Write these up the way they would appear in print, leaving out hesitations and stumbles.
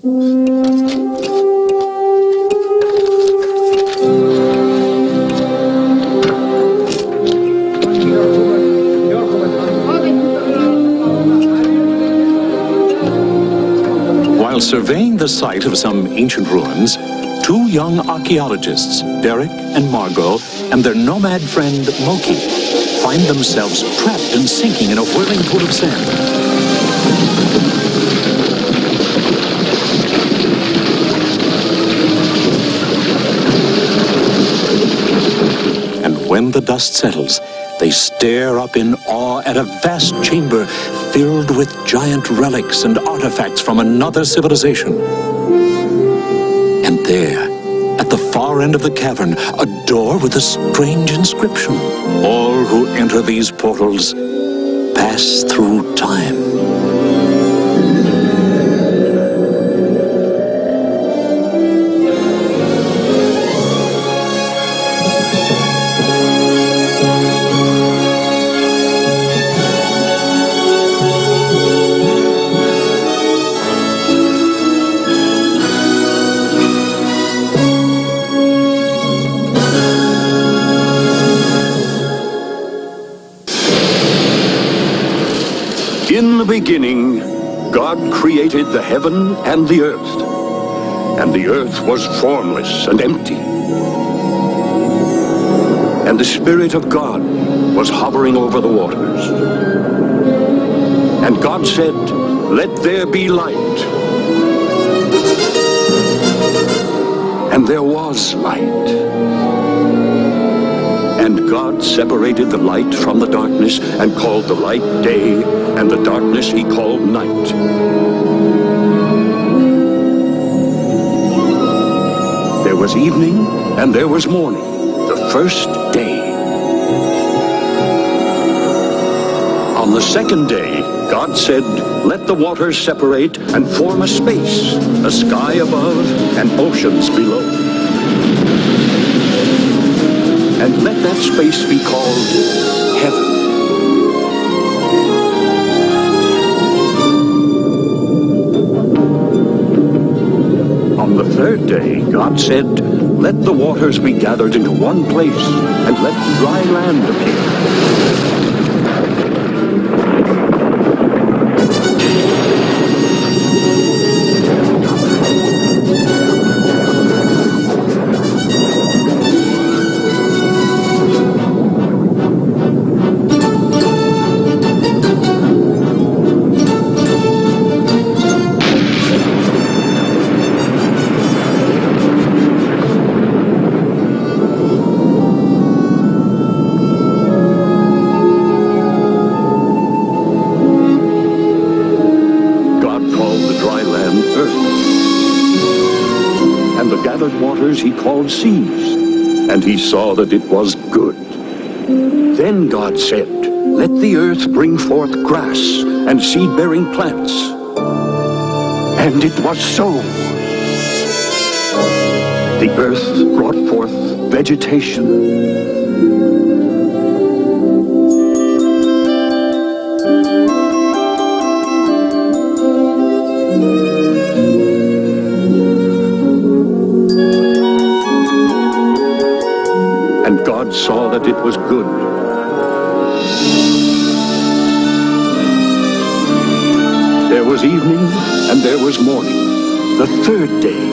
While surveying the site of some ancient ruins, two young archaeologists, Derek and Margot, and their nomad friend Moki, find themselves trapped and sinking in a whirling pool of sand. And when the dust settles, they stare up in awe at a vast chamber filled with giant relics and artifacts from another civilization. And there, at the far end of the cavern, a door with a strange inscription. All who enter these portals pass through time. In the beginning, God created the heaven and the earth was formless and empty. And the Spirit of God was hovering over the waters. And God said, "Let there be light." And there was light. And God separated the light from the darkness and called the light day, and the darkness he called night. There was evening and there was morning, the first day. On the second day, God said, "Let the waters separate and form a space, a sky above and oceans below. And let that space be called heaven." On the third day, God said, "Let the waters be gathered into one place, and let dry land appear." He called seas, and he saw that it was good. Then God said, "Let the earth bring forth grass and seed-bearing plants." And it was so. The earth brought forth vegetation, God saw that it was good. There was evening and there was morning, the third day.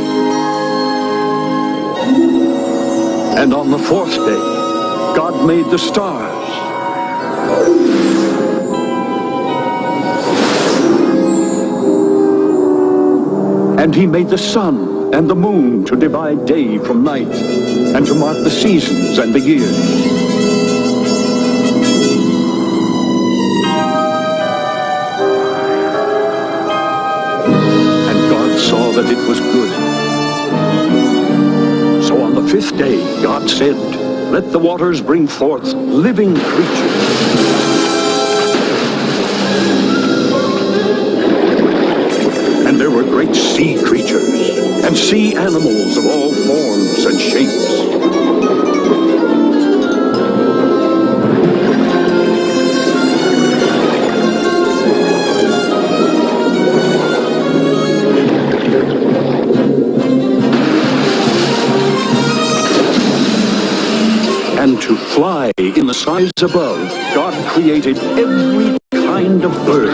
And on the fourth day, God made the stars. And he made the sun and the moon to divide day from night, and to mark the seasons and the years. And God saw that it was good. So on the fifth day, God said, "Let the waters bring forth living creatures." And there were great sea creatures and sea animals of all forms and shapes. to fly in the skies above, God created every kind of bird.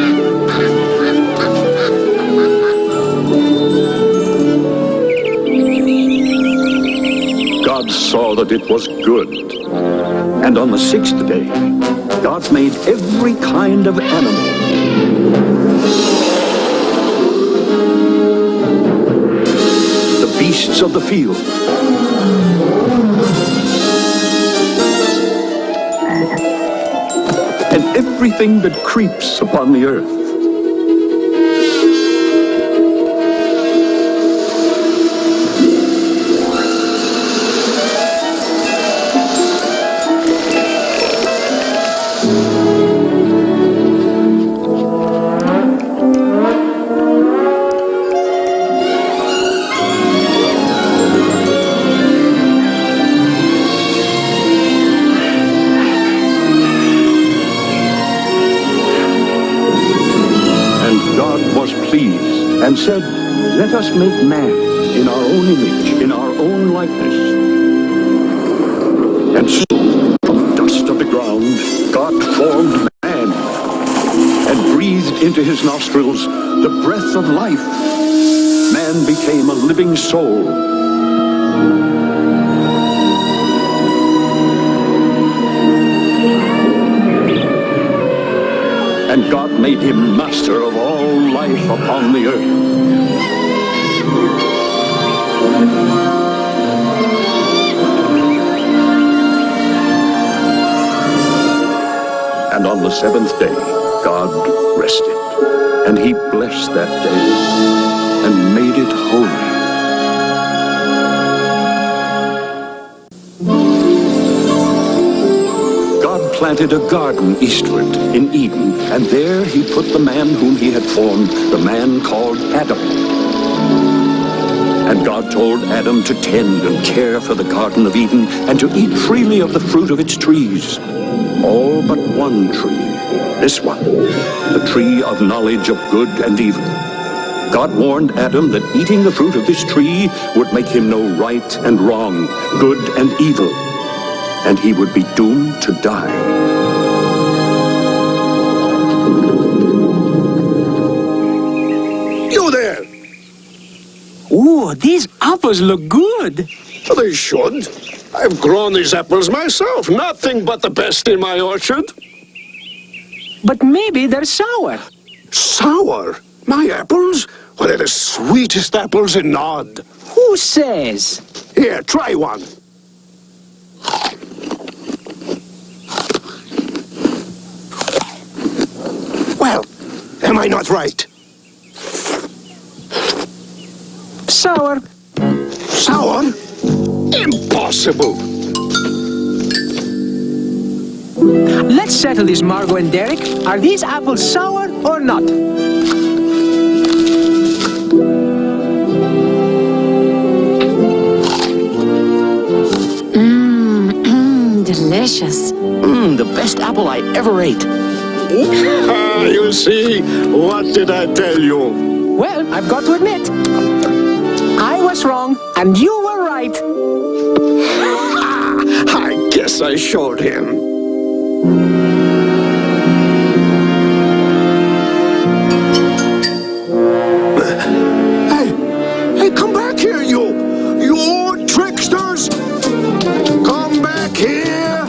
God saw that it was good. And on the sixth day, God made every kind of animal. The beasts of the field. And everything that creeps upon the earth. And said, let us make man in our own image, in our own likeness. And so, from dust of the ground, God formed man and breathed into his nostrils the breath of life. Man became a living soul. And God made him master of all life upon the earth. And on the seventh day, God rested. And he blessed that day and made it holy. Planted a garden eastward in Eden, and there he put the man whom he had formed, the man called Adam. And God told Adam to tend and care for the Garden of Eden, and to eat freely of the fruit of its trees. All but one tree, this one, the tree of knowledge of good and evil. God warned Adam that eating the fruit of this tree would make him know right and wrong, good and evil, and he would be doomed to die. You there! Ooh, these apples look good. They should. I've grown these apples myself. Nothing but the best in my orchard. But maybe they're sour. Sour? My apples? Well, they're the sweetest apples in Nod. Who says? Here, try one. Well, am I not right? Sour. Sour? Impossible! Let's settle this, Margot and Derek. Are these apples sour or not? Delicious. The best apple I ever ate. You see, what did I tell you? Well, I've got to admit, I was wrong and you were right. I guess I showed him. Hey, come back here, you tricksters! Come back here!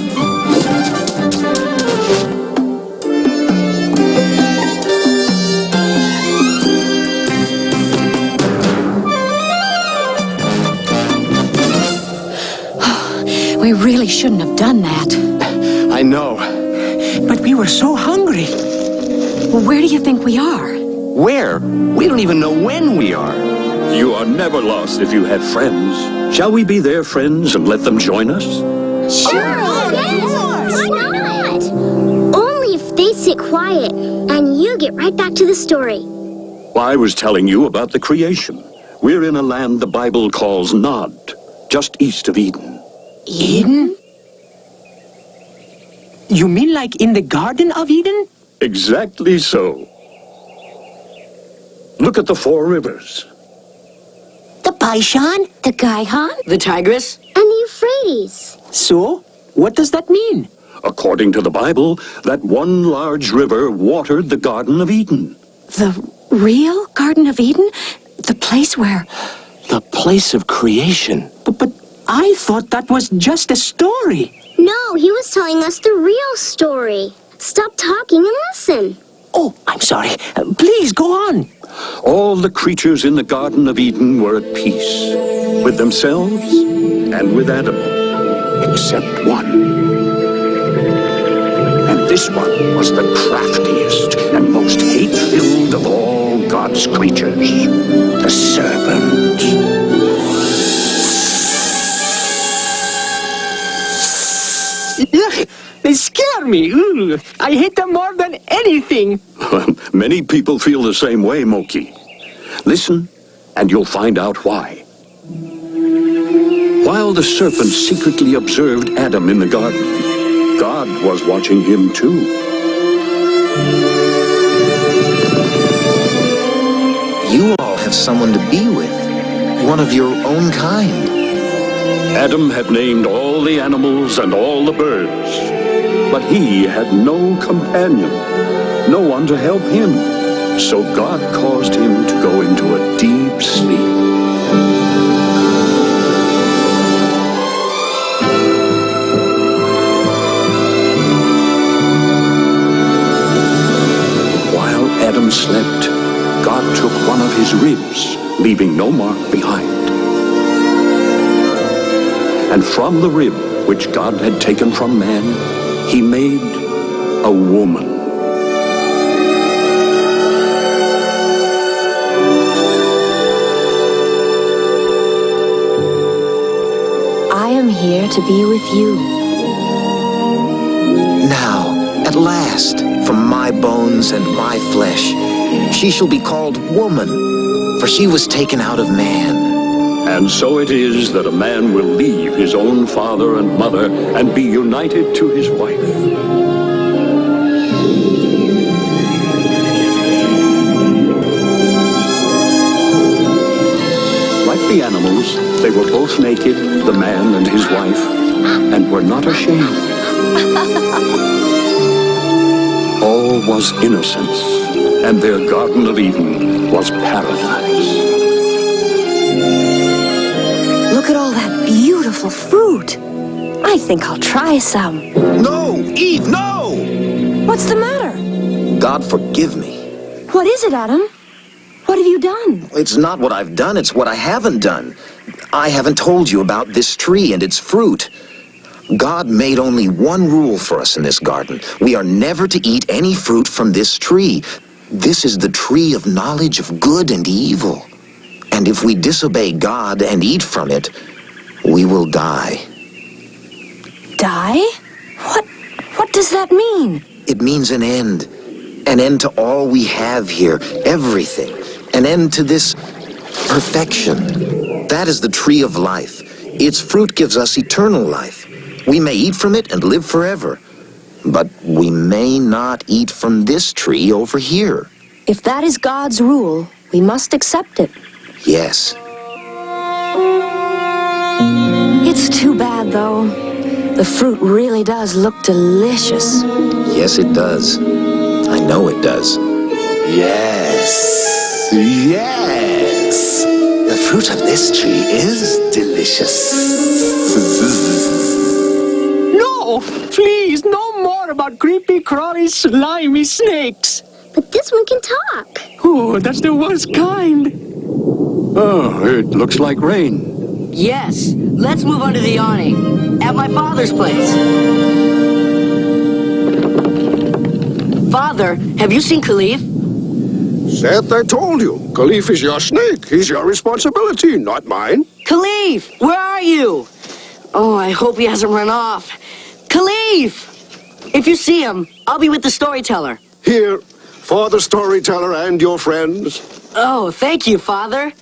We really shouldn't have done that. I know. But we were so hungry. Well, where do you think we are? Where? We don't even know when we are. You are never lost if you have friends. Shall we be their friends and let them join us? Sure, yes. Why not? Only if they sit quiet and you get right back to the story. Well, I was telling you about the creation. We're in a land the Bible calls Nod, just east of Eden. Eden? You mean like in the Garden of Eden? Exactly so. Look at the four rivers. The Paishan, The Gaihan? The Tigris? and the Euphrates. So, What does that mean? According to the Bible, that one large river watered the Garden of Eden. The real Garden of Eden? The place where... The place of creation. But I thought that was just a story. No, he was telling us the real story. Stop talking and listen. Oh, I'm sorry. Please go on. All the creatures in the Garden of Eden were at peace with themselves and with Adam, except one. And this one was the craftiest and most hate-filled of all God's creatures, the serpent. Ugh, they scare me. Ooh, I hate them more than anything. Many people feel the same way, Moki. Listen, and you'll find out why. While the serpent secretly observed Adam in the garden, God was watching him too. You all have someone to be with. One of your own kind. Adam had named all the animals and all the birds, but he had no companion, no one to help him. So God caused him to go into a deep sleep. While Adam slept, God took one of his ribs, leaving no mark behind. And from the rib which God had taken from man, he made a woman. I am here to be with you. Now, at last, from my bones and my flesh, she shall be called woman, for she was taken out of man. And so it is that a man will leave his own father and mother and be united to his wife. Like the animals, they were both naked, the man and his wife, and were not ashamed. All was innocence, and their Garden of Eden was paradise. Look at all that beautiful fruit. I think I'll try some. No, Eve, no! What's the matter? God forgive me. What is it, Adam? What have you done? It's not what I've done, it's what I haven't done. I haven't told you about this tree and its fruit. God made only one rule for us in this garden. We are never to eat any fruit from this tree. This is the tree of knowledge of good and evil. And if we disobey God and eat from it, we will die. Die? What does that mean? It means an end. An end to all we have here, everything. An end to this perfection. That is the tree of life. Its fruit gives us eternal life. We may eat from it and live forever. But we may not eat from this tree over here. If that is God's rule, we must accept it. Yes. It's too bad, though. The fruit really does look delicious. Yes, it does. I know it does. Yes. Yes. The fruit of this tree is delicious. No, please, no more about creepy, crawly, slimy snakes. But this one can talk. Oh, that's the worst kind. Oh, it looks like rain. Yes, let's move under the awning. At my father's place. Father, have you seen Khalif? Seth, I told you. Khalif is your snake. He's your responsibility, not mine. Khalif, where are you? Oh, I hope he hasn't run off. Khalif! If you see him, I'll be with the storyteller. Here, for the storyteller and your friends. Oh, thank you, Father.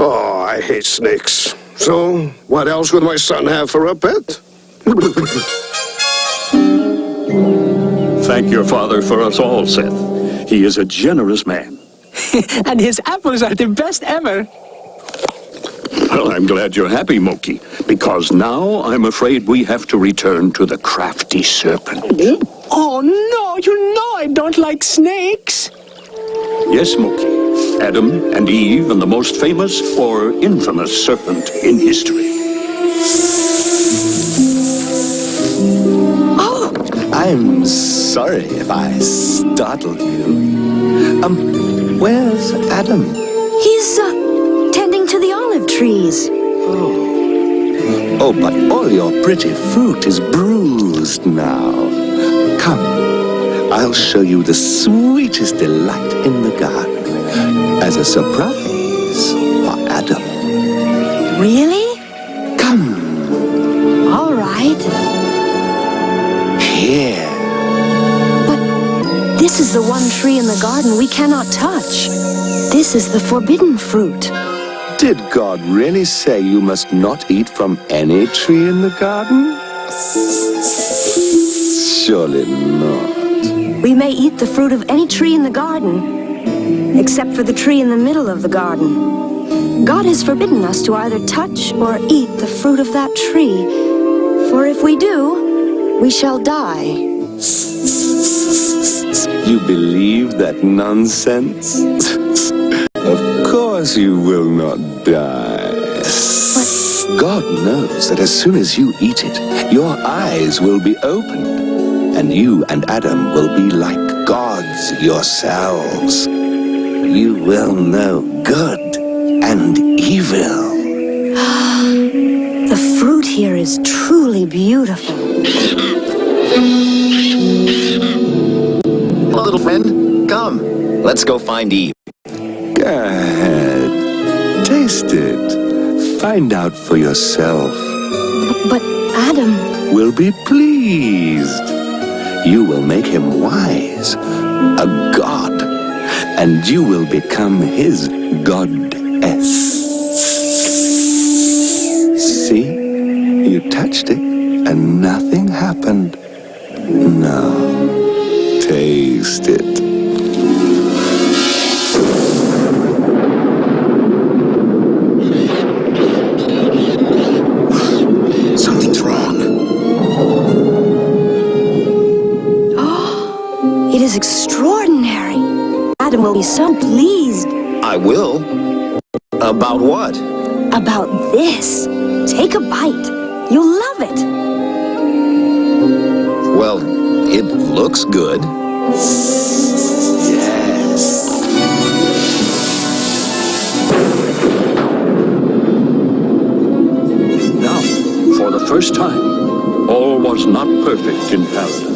Oh, I hate snakes. So, what else would my son have for a pet? Thank your father for us all, Seth. He is a generous man. And his apples are the best ever. Well, I'm glad you're happy, Moki, because now I'm afraid we have to return to the crafty serpent. Oh, no, you know I don't like snakes. Yes, Moki. Adam and Eve and the most famous or infamous serpent in history. Oh! I'm sorry if I startled you. Where's Adam? He's, tending to the olive trees. Oh, but all your pretty fruit is bruised now. Come, I'll show you the sweetest delight in the garden as a surprise for Adam. Really? Come. All right. Here. But this is the one tree in the garden we cannot touch. This is the forbidden fruit. Did God really say you must not eat from any tree in the garden? Surely not. We may eat the fruit of any tree in the garden, except for the tree in the middle of the garden. God has forbidden us to either touch or eat the fruit of that tree, for if we do, we shall die. You believe that nonsense? Of course you will not die. But God knows that as soon as you eat it, your eyes will be opened, and you and Adam will be like gods yourselves. You will know good and evil. the fruit here is truly beautiful. Hello, little friend. Come, let's go find Eve. Go ahead. Taste it. Find out for yourself. But Adam... Will be pleased. You will make him wise, a god, and you will become his goddess. See? You touched it, and nothing happened. Now, taste it. Something's wrong. It is extraordinary. Adam will be so pleased. I will? About what? About this. Take a bite. You'll love it. Well, it looks good. Yes. Now, for the first time, all was not perfect in paradise.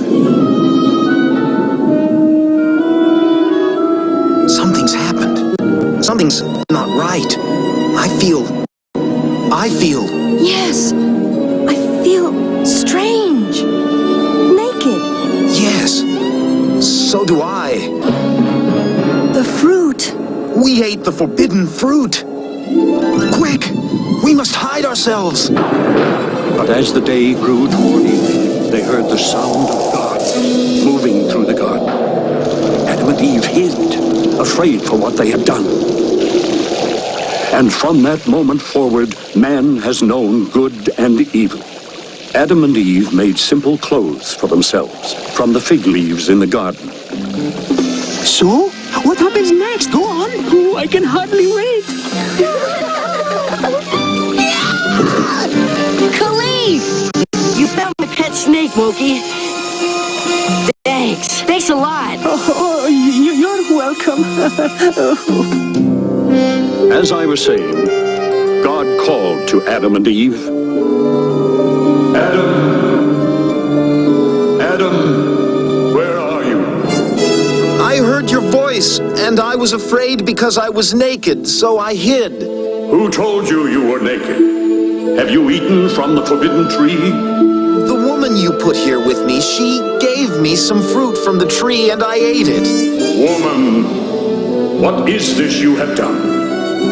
Something's happened. Something's not right. I feel... Yes. I feel strange. Naked. Yes. So do I. The fruit. We ate the forbidden fruit. Quick! We must hide ourselves. But as the day grew toward evening, they heard the sound of God moving through the garden. Adam and Eve hid, afraid for what they had done. And from that moment forward, man has known good and evil. Adam and Eve made simple clothes for themselves from the fig leaves in the garden. So, what happens next? Go on. Oh, I can hardly wait. Khalif! You found my pet snake, Moki. Thanks. Thanks a lot. Oh, you're welcome. As I was saying, God called to Adam and Eve. Adam, where are you? I heard your voice, and I was afraid because I was naked, so I hid. Who told you you were naked? Have you eaten from the forbidden tree? The woman you put here with me, she gave me some fruit from the tree, and I ate it. Woman, what is this you have done?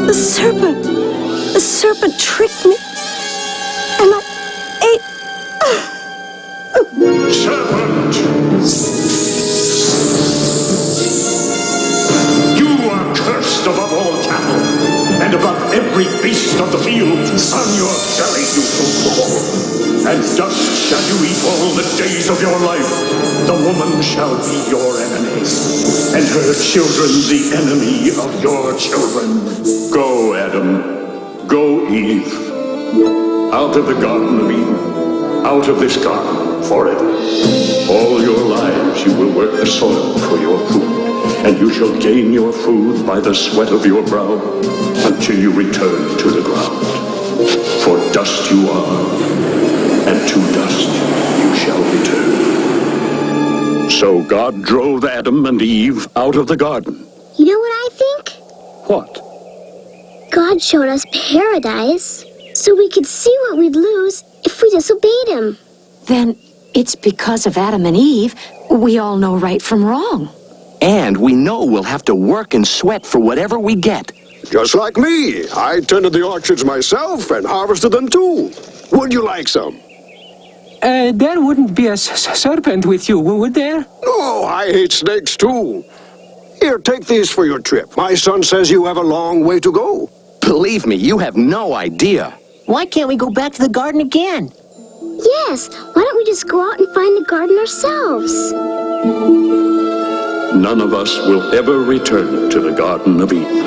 The serpent. The serpent tricked me. And I ate... Serpent! You are cursed above all cattle and above every beast of the field. On your belly you shall fall, and dust shall you eat all the days of your life. The woman shall be your enemy, and her children the enemy of your children. Go, Adam. Go, Eve. Out of the Garden of Eden. Out of this garden forever. All your lives you will work the soil for your food, and you shall gain your food by the sweat of your brow until you return to the ground. For dust you are, and to dust you shall return. So God drove Adam and Eve out of the garden. You know what I think? What? God showed us paradise so we could see what we'd lose if we disobeyed him. Then it's because of Adam and Eve we all know right from wrong. And we know we'll have to work and sweat for whatever we get. Just like me. I tended the orchards myself and harvested them too. Would you like some? There wouldn't be a serpent with you, would there? Oh, I hate snakes too. Here, take these for your trip. My son says you have a long way to go. Believe me, you have no idea. Why can't we go back to the garden again? Yes, why don't we just go out and find the garden ourselves? None of us will ever return to the Garden of Eden.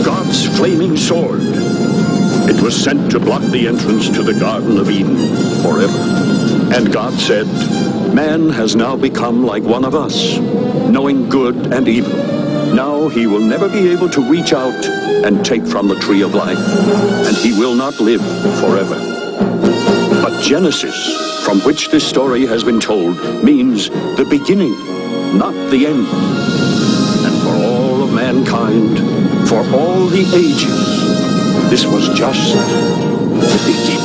God's flaming sword. It was sent to block the entrance to the Garden of Eden forever. And God said, man has now become like one of us, knowing good and evil. Now he will never be able to reach out and take from the tree of life, and he will not live forever. But Genesis, from which this story has been told, means the beginning, not the end. And for all of mankind, for all the ages, this was just the beginning.